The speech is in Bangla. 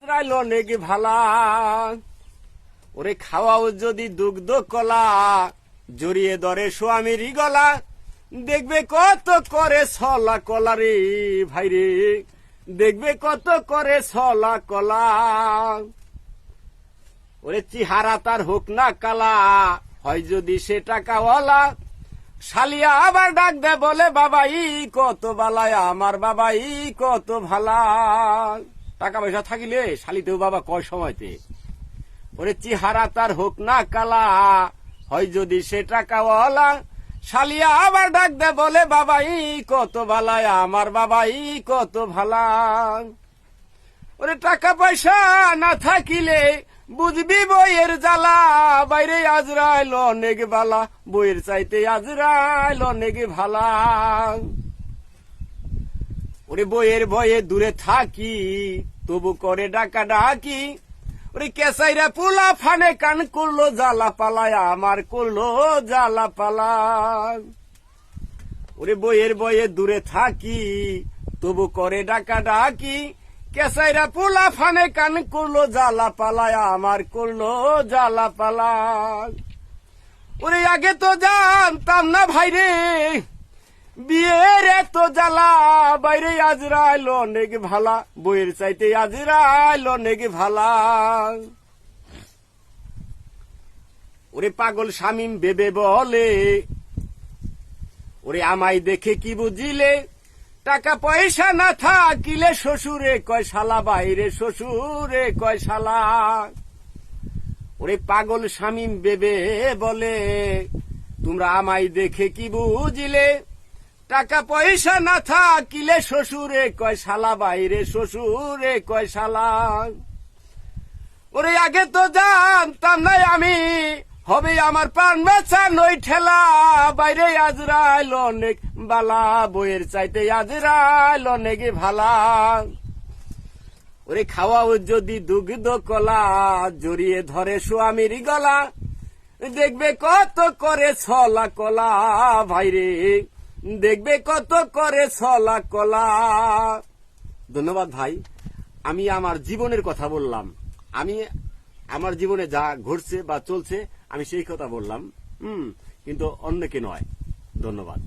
অনেক ভালা ওরে খাওয়াও যদি দুগ্ধ কলা জড়িয়ে ধরে স্বামীর গলা দেখবে কত করে ছলা কলা রে ভাই রে দেখবে কত করে ছলা কলা ওরে চেহারা তার হোক না কালা হয় যদি সে টাকাওয়ালা শালিয়া আবার ডাক দে বলে বাবাই কত বালায় আমার বাবাই কত ভালা টাকা পয়সা থাকিলে শালিতেও বাবা কয় সময়তে ওরে চেহারা তার হোক না কালা হয় যদি সে টাকাওয়ালা শালিয়া আবার ডাক দে বলে বাবাই কত ভালায় আমার বাবাই কত ভালা ওরে টাকা পয়সা না থাকিলে বুঝবি বইয়ের জ্বালা বাইরে আজরাইল অনেক বালা বইয়ের চাইতে আজরাইল অনেক ভালা ওরে বইয়ের ভয়ে দূরে থাকি তবু করে ডাকা ডাকি ওরে কেসাইরা পোলা ফানে কান করলো জ্বালা পালায় আমার করলো জ্বালা পালা ওরে বইয়ের ভয়ে দূরে থাকি তবু করে ডাকা ডাকি কেসাইরা পোলা ফানে কান করলো জ্বালা পালায় আমার করলো জ্বালা পালা ওরে আগে তো জানতাম না ভাইরে বিয়ের এত জ্বালা বাইরে আজরাইল অনেক ভালা বইয়ের চাইতে আজরাইল অনেক ভালা ওরে পাগল শামিম বেবে বলে ওরে আমায় দেখে কি বুঝিলে টাকা পয়সা না থাকিলে শ্বশুরে কয় শালা বাইরে শ্বশুরে কয় শালা ওরে পাগল শামিম বেবে বলে তোমরা আমায় দেখে কি বুঝিলে টাকা পয়সা না থাকিলে শ্বশুরে কয় শালা বাইরে শ্বশুরে কয় শালা ওরে আগে তো জানতাম না আমি হবে আমার পান বেচা নই ঠেলা বাইরে আজরাইল অনেক বালা বইয়ের চাইতে আজরাইল অনেক ভালা ওরে খাওয়াও যদি দুগ্ধ কলা জড়িয়ে ধরে স্বামীর গলা দেখবে কত করে ছলা কলা ভাইরে দেখবে কত করে ছলা কলা ধন্যবাদ ভাই আমি আমার জীবনের কথা বললাম আমি আমার জীবনে যা ঘটছে বা চলছে আমি সেই কথা বললাম কিন্তু অন্যকে নয় ধন্যবাদ।